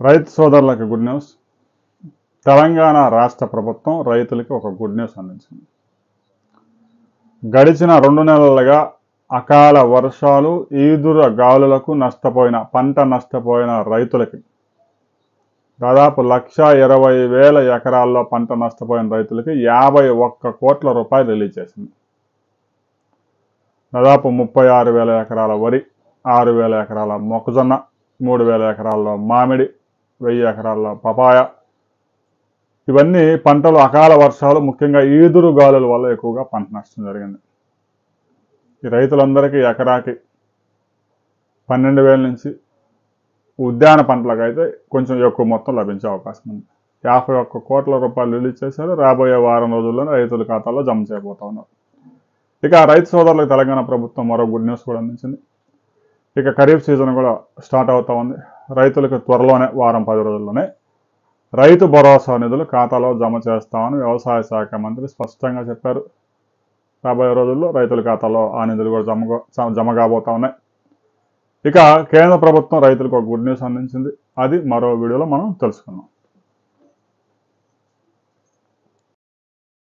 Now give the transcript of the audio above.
రైతు సోదరులకు good news. Telangana రాష్ట్ర ప్రభుత్వం రైతులకి ఒక గుడ్ న్యూస్ అందించింది. గడిచిన 2 నెలలుగా అకాల వర్షాలు, ఈదురు గాలులకు పంట నష్టపోయిన రైతులకి దాదాపు 1,20,000 ఎకరాల్లో పంట నష్టపోయిన రైతులకి 51 కోట్ల రూపాయలు రిలీజ్ చేసింది. దాదాపు 36,000 ఎకరాల వరి, 6,000 ఎకరాల మొక్కజొన్న, 3,000 ఎకరాల్లో మామిడి, 1000 ఎకరాల్లో పపాయ, ఇవన్నీ పంటలు అకాల వర్షాలు, ముఖ్యంగా ఈదురు గాలుల వల్ల ఎక్కువగా పంట నష్టం జరిగింది. ఈ రైతులందరికీ ఎకరాకి 12,000 నుంచి, ఉద్యాన పంటలకు అయితే కొంచెం ఎక్కువ మొత్తం లభించే అవకాశం ఉంది. 51 కోట్ల రూపాయలు రిలీజ్ చేశారు. రాబోయే వారం రోజుల్లోనే రైతుల ఖాతాల్లో జమ చేయబోతా ఉన్నారు. ఇక రైతు సోదరులకు తెలంగాణ ప్రభుత్వం మరో గుడ్ న్యూస్ కూడా అందించింది. ఇక ఖరీఫ్ సీజన్ కూడా స్టార్ట్ అవుతా ఉంది. రైతులకు త్వరలోనే వారం 10 రోజుల్లోనే రైతు భరోసా నిధులు ఖాతాలో జమ చేస్తామని వ్యవసాయ శాఖ మంత్రి స్పష్టంగా చెప్పారు. రాబోయే రోజుల్లో రైతుల ఖాతాలో ఆ నిధులు కూడా జమ కాబోతా ఉన్నాయి. ఇక కేంద్ర ప్రభుత్వం రైతులకు ఒక గుడ్ న్యూస్ అందించింది. అది మరో వీడియోలో మనం తెలుసుకుందాం.